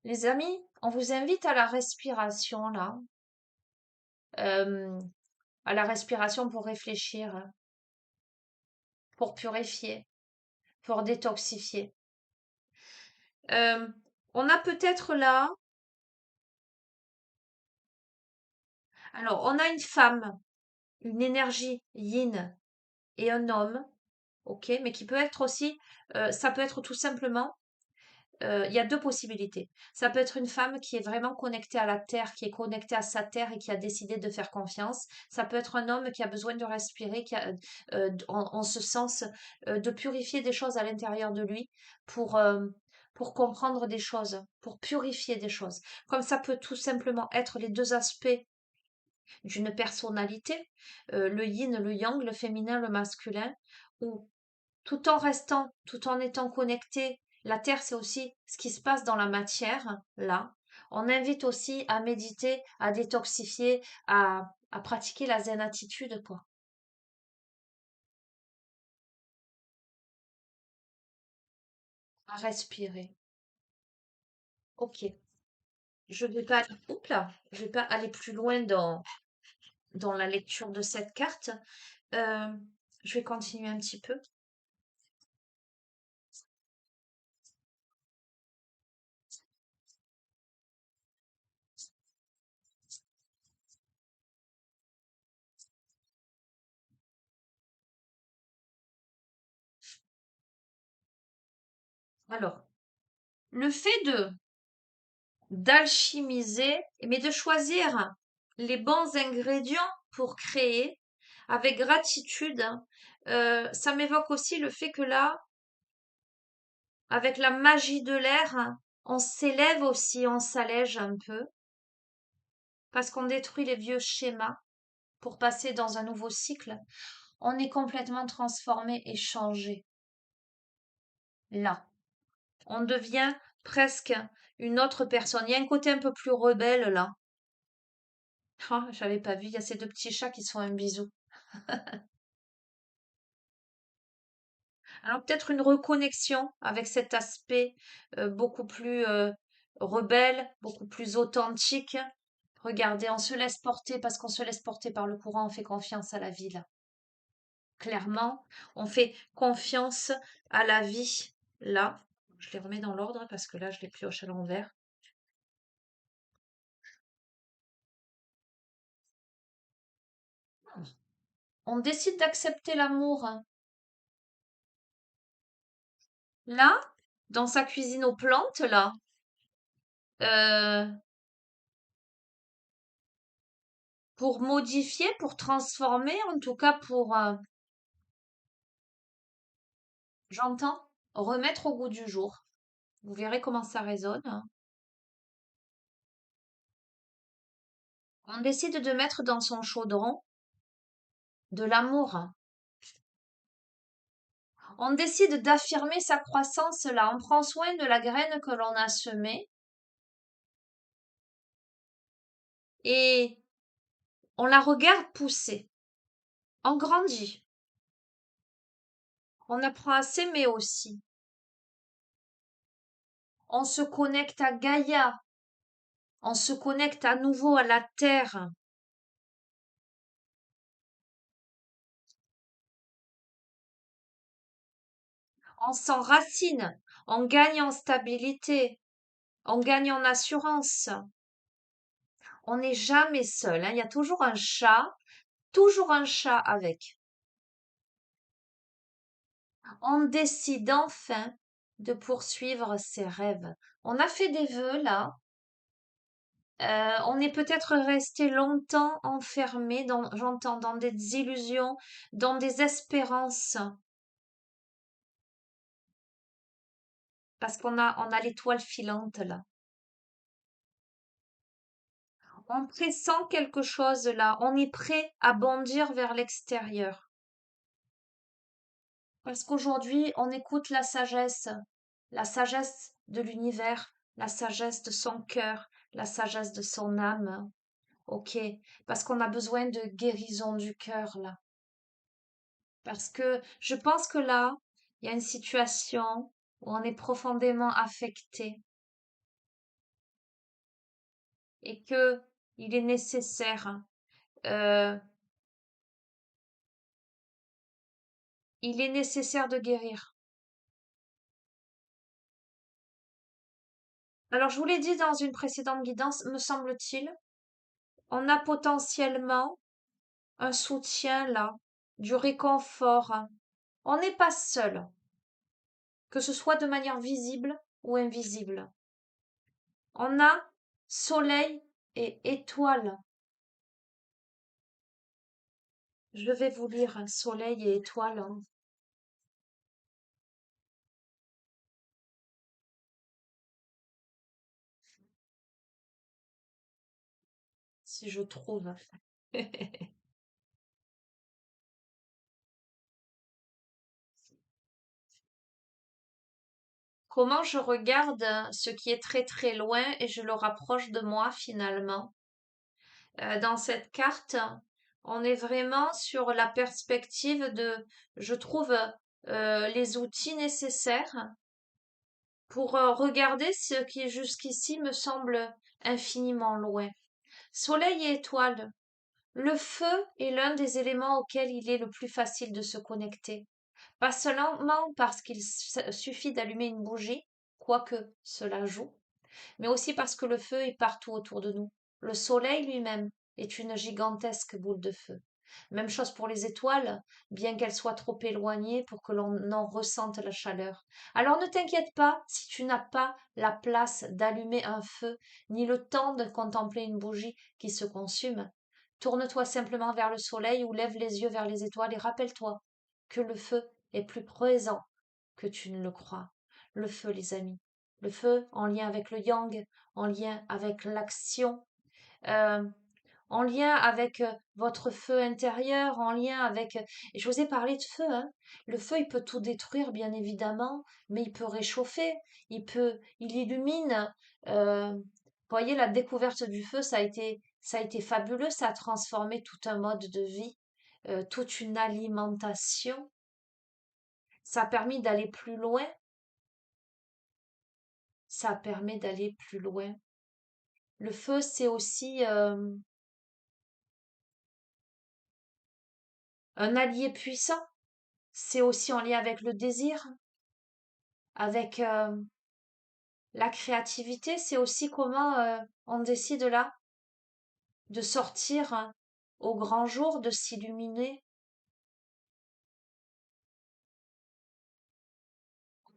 A: Les amis, on vous invite à la respiration là, euh, à la respiration pour réfléchir, pour purifier, pour détoxifier. Euh, on a peut-être là, alors on a une femme, une énergie yin et un homme, ok, mais qui peut être aussi, ça peut être tout simplement il y a deux possibilités. Ça peut être une femme qui est vraiment connectée à la terre, qui est connectée à sa terre et qui a décidé de faire confiance. Ça peut être un homme qui a besoin de respirer, qui a, en ce sens, de purifier des choses à l'intérieur de lui pour comprendre des choses, pour purifier des choses. Comme ça peut tout simplement être les deux aspects d'une personnalité, le yin, le yang, le féminin, le masculin, où tout en étant connecté, la Terre, c'est aussi ce qui se passe dans la matière, là. On invite aussi à méditer, à détoxifier, à pratiquer la zen attitude, quoi. à respirer. Ok. Je vais pas, oups là, je vais pas aller plus loin dans la lecture de cette carte. Euh, je vais continuer un petit peu. Alors, le fait d'alchimiser, mais de choisir les bons ingrédients pour créer avec gratitude, hein, ça m'évoque aussi le fait que là, avec la magie de l'air, hein, on s'élève aussi, on s'allège un peu, parce qu'on détruit les vieux schémas pour passer dans un nouveau cycle. On est complètement transformé et changé. Là, on devient presque une autre personne. Il y a un côté un peu plus rebelle là. Ah, j'avais pas vu, il y a ces deux petits chats qui se font un bisou. Alors peut-être une reconnexion avec cet aspect beaucoup plus rebelle, beaucoup plus authentique. Regardez, on se laisse porter parce qu'on se laisse porter par le courant, on fait confiance à la vie là. Clairement, on fait confiance à la vie là. Je les remets dans l'ordre parce que là, je les pioche à l'envers. On décide d'accepter l'amour, hein. Là, dans sa cuisine aux plantes, là, euh, pour modifier, pour transformer, en tout cas pour, j'entends, remettre au goût du jour. Vous verrez comment ça résonne, hein. On décide de mettre dans son chaudron de l'amour, hein. On décide d'affirmer sa croissance là. On prend soin de la graine que l'on a semée et on la regarde pousser. On grandit. On apprend à s'aimer aussi. On se connecte à Gaïa. On se connecte à nouveau à la terre. On s'enracine. On gagne en stabilité. On gagne en assurance. On n'est jamais seul, hein. Il y a toujours un chat avec. On décide enfin de poursuivre ses rêves. On a fait des vœux là. On est peut-être resté longtemps enfermé dans, j'entends, dans des illusions, dans des espérances, parce on a l'étoile filante là. On pressent quelque chose là. On est prêt à bondir vers l'extérieur. Parce qu'aujourd'hui, on écoute la sagesse de l'univers, la sagesse de son cœur, la sagesse de son âme. Ok, parce qu'on a besoin de guérison du cœur là. Parce que je pense que là, il y a une situation où on est profondément affecté et que il est nécessaire, euh, il est nécessaire de guérir. Alors, je vous l'ai dit dans une précédente guidance, me semble-t-il, on a potentiellement un soutien là, du réconfort, hein. On n'est pas seul, que ce soit de manière visible ou invisible. On a soleil et étoile. Je vais vous lire un soleil et étoile, hein, si je trouve. Comment je regarde ce qui est très très loin et je le rapproche de moi finalement. Dans cette carte, on est vraiment sur la perspective de, je trouve, les outils nécessaires pour regarder ce qui jusqu'ici me semble infiniment loin. Soleil et étoiles. Le feu est l'un des éléments auxquels il est le plus facile de se connecter. Pas seulement parce qu'il suffit d'allumer une bougie, quoique cela joue, mais aussi parce que le feu est partout autour de nous. Le soleil lui-même est une gigantesque boule de feu. Même chose pour les étoiles, bien qu'elles soient trop éloignées pour que l'on en ressente la chaleur. Alors ne t'inquiète pas si tu n'as pas la place d'allumer un feu, ni le temps de contempler une bougie qui se consume. Tourne-toi simplement vers le soleil ou lève les yeux vers les étoiles et rappelle-toi que le feu est plus présent que tu ne le crois. Le feu, les amis. Le feu en lien avec le yang, en lien avec l'action, euh, en lien avec votre feu intérieur, en lien avec... Et je vous ai parlé de feu, hein. Le feu, il peut tout détruire, bien évidemment, mais il peut réchauffer, il illumine. Vous voyez, la découverte du feu, ça a été fabuleux, ça a transformé tout un mode de vie, toute une alimentation. Ça a permis d'aller plus loin, ça permet d'aller plus loin. Le feu, c'est aussi un allié puissant. C'est aussi en lien avec le désir, avec la créativité. C'est aussi comment on décide là de sortir au grand jour, de s'illuminer.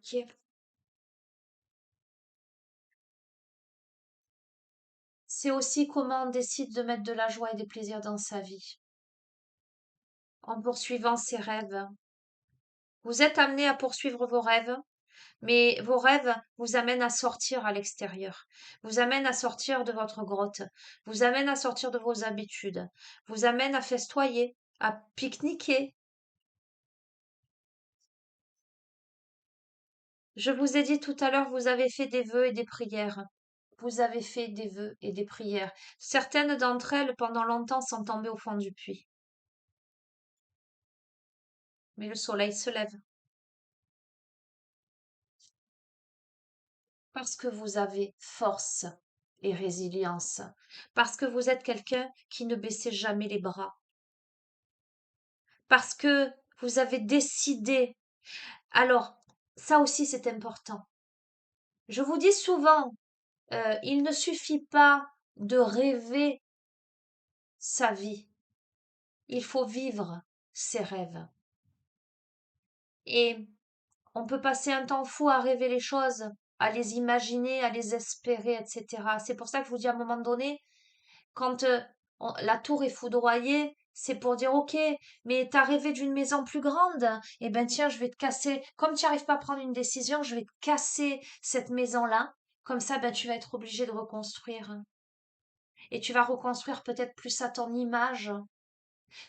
A: Ok. C'est aussi comment on décide de mettre de la joie et des plaisirs dans sa vie, en poursuivant ses rêves. Vous êtes amené à poursuivre vos rêves, mais vos rêves vous amènent à sortir à l'extérieur, vous amènent à sortir de votre grotte, vous amènent à sortir de vos habitudes, vous amènent à festoyer, à pique-niquer. Je vous ai dit tout à l'heure, vous avez fait des vœux et des prières. Vous avez fait des vœux et des prières. Certaines d'entre elles, pendant longtemps, sont tombées au fond du puits. Mais le soleil se lève. Parce que vous avez force et résilience. Parce que vous êtes quelqu'un qui ne baissait jamais les bras. Parce que vous avez décidé. Alors, ça aussi, c'est important. Je vous dis souvent, il ne suffit pas de rêver sa vie. Il faut vivre ses rêves. Et on peut passer un temps fou à rêver les choses, à les imaginer, à les espérer, etc. C'est pour ça que je vous dis à un moment donné, quand la tour est foudroyée, c'est pour dire ok, mais t'as rêvé d'une maison plus grande, eh ben tiens, je vais te casser. Comme tu n'arrives pas à prendre une décision, je vais te casser cette maison-là. Comme ça, ben tu vas être obligé de reconstruire. Et tu vas reconstruire peut-être plus à ton image.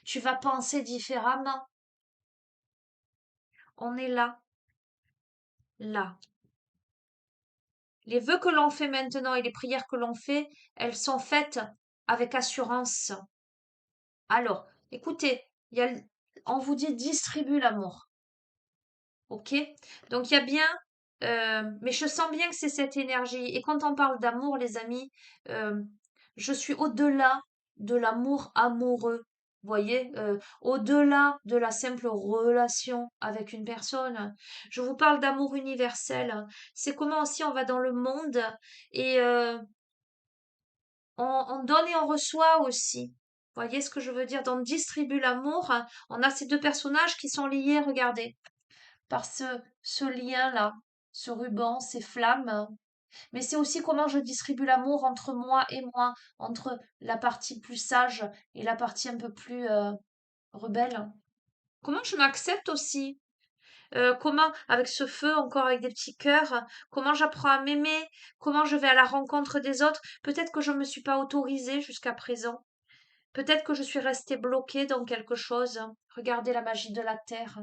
A: Tu vas penser différemment. On est là, là. Les vœux que l'on fait maintenant et les prières que l'on fait, elles sont faites avec assurance. Alors, écoutez, on vous dit distribue l'amour. Ok? Donc il y a bien, mais je sens bien que c'est cette énergie. Et quand on parle d'amour, les amis, euh, je suis au-delà de l'amour amoureux. Vous voyez, au-delà de la simple relation avec une personne. Je vous parle d'amour universel. C'est comment aussi on va dans le monde et on donne et on reçoit aussi. Vous voyez ce que je veux dire? Dans distribue l'amour, on a ces deux personnages qui sont liés, regardez par ce lien-là, ce ruban, ces flammes. Mais c'est aussi comment je distribue l'amour entre moi et moi, entre la partie plus sage et la partie un peu plus rebelle. Comment je m'accepte aussi. Comment, avec ce feu, encore avec des petits cœurs, comment j'apprends à m'aimer, comment je vais à la rencontre des autres. Peut-être que je ne me suis pas autorisée jusqu'à présent. Peut-être que je suis restée bloquée dans quelque chose. Regardez la magie de la terre.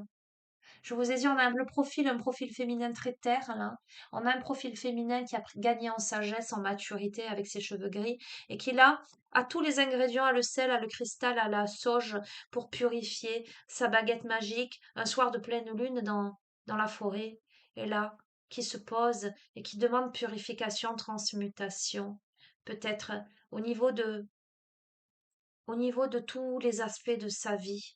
A: Je vous ai dit, on a le profil, un profil féminin très terre, là. On a un profil féminin qui a gagné en sagesse, en maturité avec ses cheveux gris et qui, là, a tous les ingrédients, a le sel, a le cristal, a la sauge pour purifier sa baguette magique un soir de pleine lune dans la forêt. Et là,
B: qui se pose et qui demande purification, transmutation, peut-être au niveau de tous les aspects de sa vie.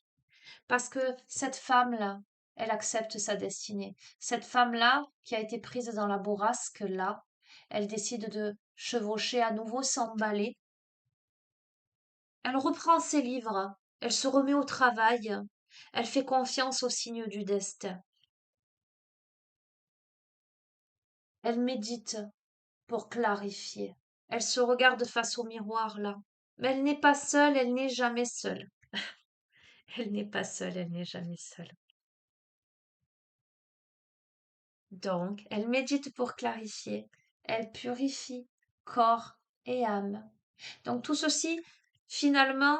B: Parce que cette femme-là, elle accepte sa destinée. Cette femme-là, qui a été prise dans la bourrasque, là, elle décide de chevaucher à nouveau, s'emballer. Elle reprend ses livres, elle se remet au travail, elle fait confiance aux signes du destin. Elle médite pour clarifier. Elle se regarde face au miroir, là. Mais elle n'est pas seule, elle n'est jamais seule. Elle n'est pas seule, elle n'est jamais seule. Donc, elle médite pour clarifier, elle purifie corps et âme. Donc tout ceci, finalement,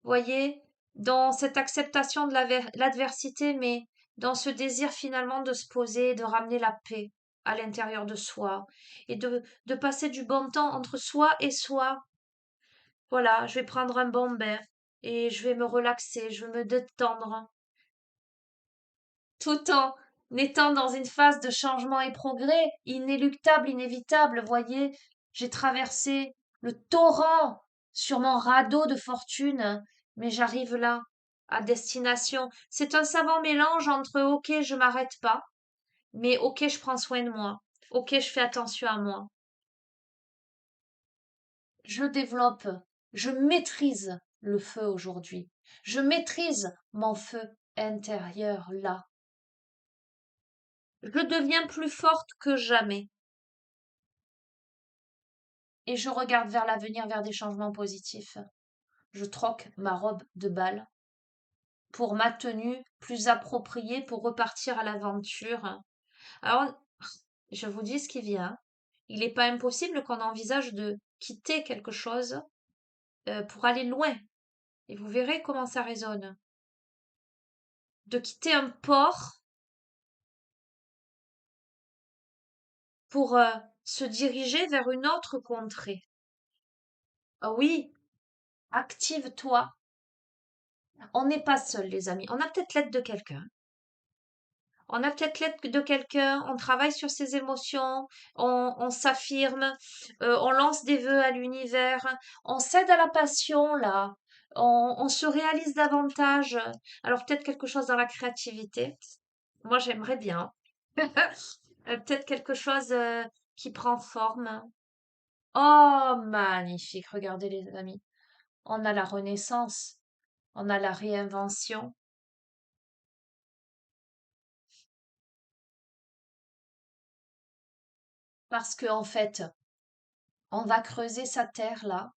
B: voyez, dans cette acceptation de l'adversité, mais dans ce désir finalement de se poser, de ramener la paix à l'intérieur de soi et de passer du bon temps entre soi et soi. Voilà, je vais prendre un bon bain et je vais me relaxer, je vais me détendre tout en étant dans une phase de changement et progrès, inéluctable, inévitable. Voyez, j'ai traversé le torrent sur mon radeau de fortune, mais j'arrive là, à destination. C'est un savant mélange entre OK, je m'arrête pas, mais OK, je prends soin de moi. OK, je fais attention à moi. Je développe, je maîtrise le feu aujourd'hui. Je maîtrise mon feu intérieur là. Je deviens plus forte que jamais. Et je regarde vers l'avenir, vers des changements positifs. Je troque ma robe de bal pour ma tenue plus appropriée pour repartir à l'aventure. Alors, je vous dis ce qui vient. Il n'est pas impossible qu'on envisage de quitter quelque chose pour aller loin. Et vous verrez comment ça résonne. De quitter un port pour se diriger vers une autre contrée. Ah oui, active-toi. On n'est pas seul, les amis. On a peut-être l'aide de quelqu'un. On a peut-être l'aide de quelqu'un, on travaille sur ses émotions, on s'affirme, on lance des vœux à l'univers, on cède à la passion, là, on se réalise davantage. Alors peut-être quelque chose dans la créativité. Moi, j'aimerais bien. Peut-être quelque chose qui prend forme. Oh, magnifique. Regardez, les amis. On a la renaissance, on a la réinvention. Parce que, en fait, on va creuser sa terre, là.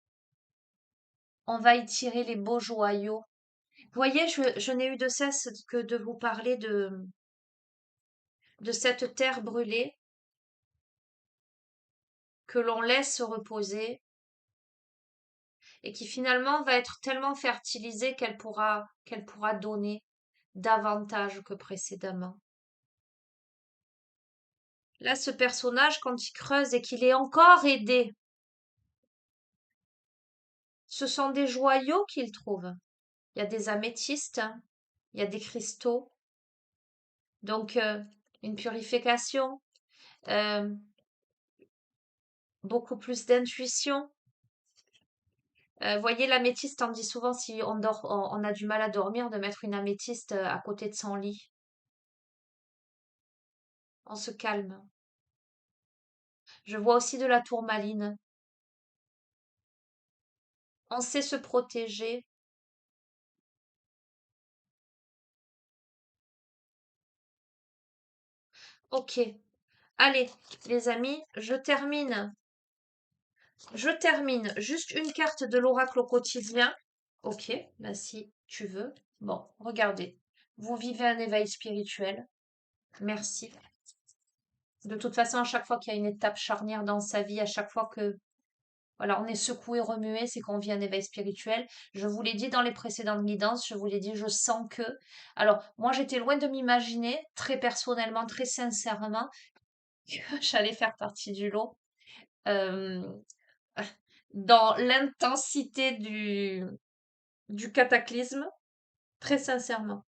B: On va y tirer les beaux joyaux. Vous voyez, je n'ai eu de cesse que de vous parler de cette terre brûlée que l'on laisse reposer et qui finalement va être tellement fertilisée qu'elle pourra donner davantage que précédemment. Là, ce personnage, quand il creuse et qu'il est encore aidé, ce sont des joyaux qu'il trouve. Il y a des améthystes, hein, il y a des cristaux, donc une purification, euh, beaucoup plus d'intuition. Voyez l'améthyste, on dit souvent si on dort, on a du mal à dormir, de mettre une améthyste à côté de son lit. On se calme. Je vois aussi de la tourmaline. On sait se protéger. Ok. Allez, les amis, je termine. Je termine. Juste une carte de l'oracle au quotidien. Ok, bah si tu veux. Bon, regardez. Vous vivez un éveil spirituel. Merci. De toute façon, à chaque fois qu'il y a une étape charnière dans sa vie, à chaque fois que voilà, on est secoué, remué, c'est qu'on vit un éveil spirituel. Je vous l'ai dit dans les précédentes guidances, je vous l'ai dit, je sens que. Alors, moi, j'étais loin de m'imaginer, très personnellement, très sincèrement, que j'allais faire partie du lot. euh, dans l'intensité du cataclysme, très sincèrement.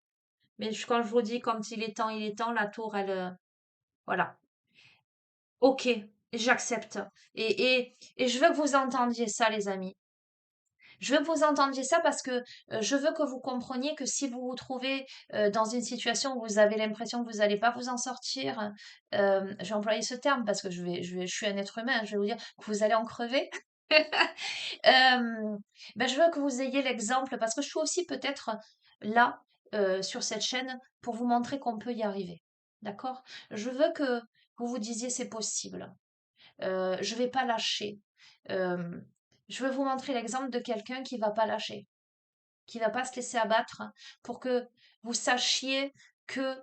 B: Mais quand je vous dis, quand il est temps, la tour, elle. Voilà. Ok, j'accepte. Et je veux que vous entendiez ça, les amis. Je veux que vous entendiez ça parce que je veux que vous compreniez que si vous vous trouvez dans une situation où vous avez l'impression que vous n'allez pas vous en sortir, je vais employer ce terme parce que je suis un être humain, je vais vous dire que vous allez en crever. Ben, je veux que vous ayez l'exemple parce que je suis aussi peut-être là sur cette chaîne pour vous montrer qu'on peut y arriver. D'accord? Je veux que vous vous disiez c'est possible. Je vais pas lâcher. Euh, je veux vous montrer l'exemple de quelqu'un qui va pas lâcher, qui va pas se laisser abattre pour que vous sachiez que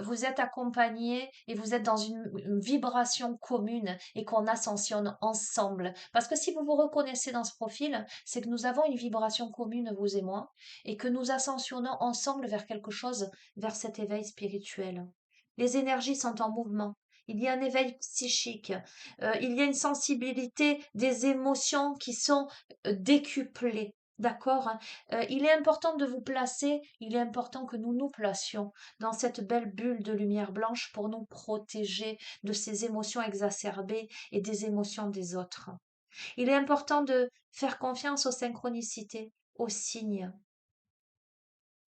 B: vous êtes accompagné et vous êtes dans une vibration commune et qu'on ascensionne ensemble. Parce que si vous vous reconnaissez dans ce profil, c'est que nous avons une vibration commune, vous et moi, et que nous ascensionnons ensemble vers quelque chose, vers cet éveil spirituel. Les énergies sont en mouvement. Il y a un éveil psychique, il y a une sensibilité des émotions qui sont décuplées. D'accord, hein. Il est important de vous placer, il est important que nous nous placions dans cette belle bulle de lumière blanche pour nous protéger de ces émotions exacerbées et des émotions des autres. Il est important de faire confiance aux synchronicités, aux signes.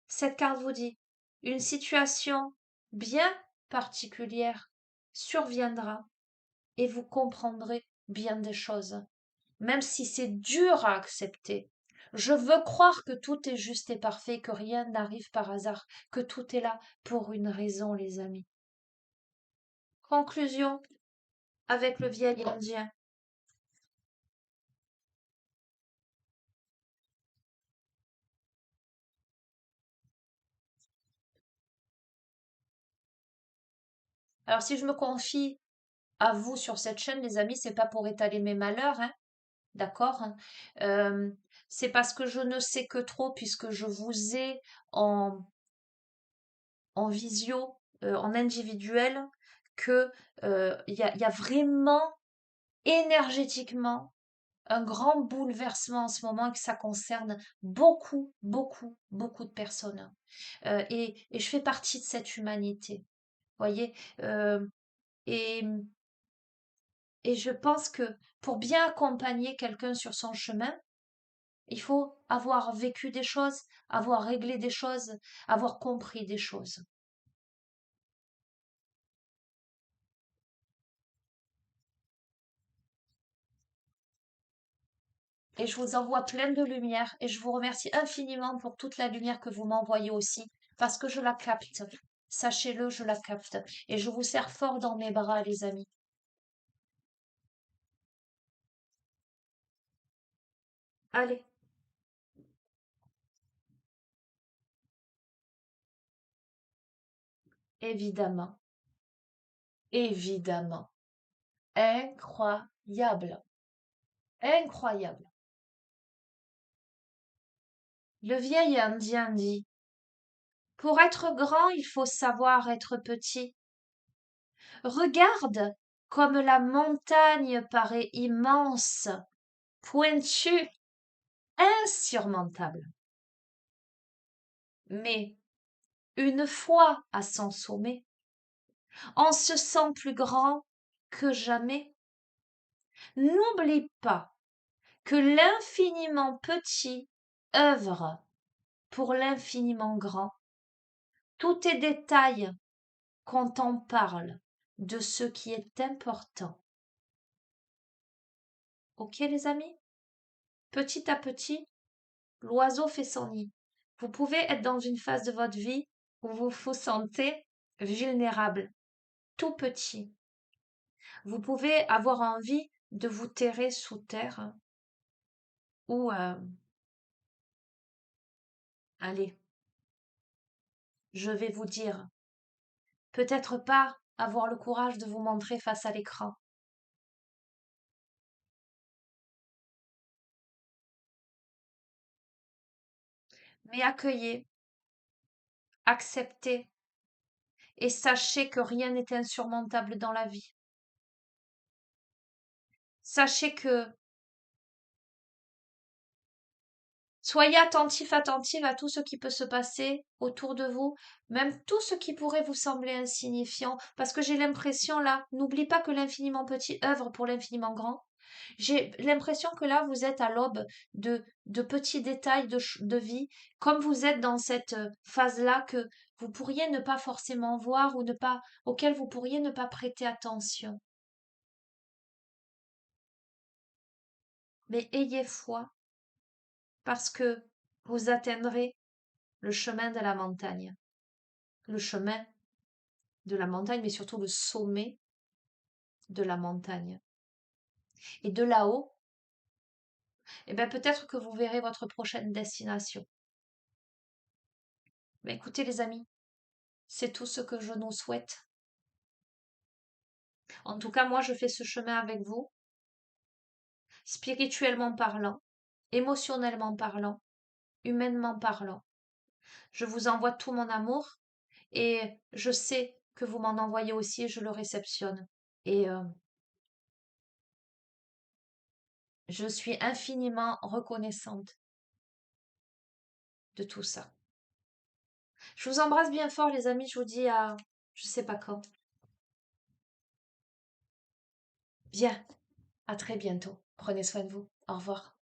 B: Cette carte vous dit, une situation bien particulière surviendra et vous comprendrez bien des choses, même si c'est dur à accepter. Je veux croire que tout est juste et parfait, que rien n'arrive par hasard, que tout est là pour une raison, les amis. Conclusion avec le vieil Indien. Alors si je me confie à vous sur cette chaîne, les amis, c'est pas pour étaler mes malheurs, hein, d'accord? Euh, c'est parce que je ne sais que trop puisque je vous ai en, en visio, en individuel, que il y a vraiment énergétiquement un grand bouleversement en ce moment et que ça concerne beaucoup, beaucoup, beaucoup de personnes. Et je fais partie de cette humanité, voyez. Euh, et, et je pense que pour bien accompagner quelqu'un sur son chemin, il faut avoir vécu des choses, avoir réglé des choses, avoir compris des choses. Et je vous envoie plein de lumière et je vous remercie infiniment pour toute la lumière que vous m'envoyez aussi, parce que je la capte. Sachez-le, je la capte. Et je vous serre fort dans mes bras, les amis. Allez, évidemment, évidemment. Incroyable, incroyable. Le vieil Indien dit, pour être grand, il faut savoir être petit. Regarde comme la montagne paraît immense, pointue, insurmontable. Mais une fois à son sommet, on se sent plus grand que jamais. N'oublie pas que l'infiniment petit œuvre pour l'infiniment grand. Tout est détail quand on parle de ce qui est important. Ok les amis? Petit à petit, l'oiseau fait son nid. Vous pouvez être dans une phase de votre vie où vous vous sentez vulnérable, tout petit. Vous pouvez avoir envie de vous terrer sous terre ou, allez, je vais vous dire, peut-être pas avoir le courage de vous montrer face à l'écran, mais accueillez, acceptez et sachez que rien n'est insurmontable dans la vie. Sachez que Soyez attentif, attentive à tout ce qui peut se passer autour de vous, même tout ce qui pourrait vous sembler insignifiant, parce que j'ai l'impression là, n'oublie pas que l'infiniment petit œuvre pour l'infiniment grand. J'ai l'impression que là, vous êtes à l'aube de petits détails de vie, comme vous êtes dans cette phase-là que vous pourriez ne pas forcément voir ou ne pas, auquel vous pourriez ne pas prêter attention. Mais ayez foi, parce que vous atteindrez le chemin de la montagne. Le chemin de la montagne, mais surtout le sommet de la montagne. Et de là-haut, eh bien peut-être que vous verrez votre prochaine destination. Mais écoutez les amis, c'est tout ce que je nous souhaite. En tout cas, moi, je fais ce chemin avec vous, spirituellement parlant, émotionnellement parlant, humainement parlant. Je vous envoie tout mon amour et je sais que vous m'en envoyez aussi et je le réceptionne. Et je suis infiniment reconnaissante de tout ça. Je vous embrasse bien fort, les amis. Je vous dis à je sais pas quand. Bien, à très bientôt. Prenez soin de vous. Au revoir.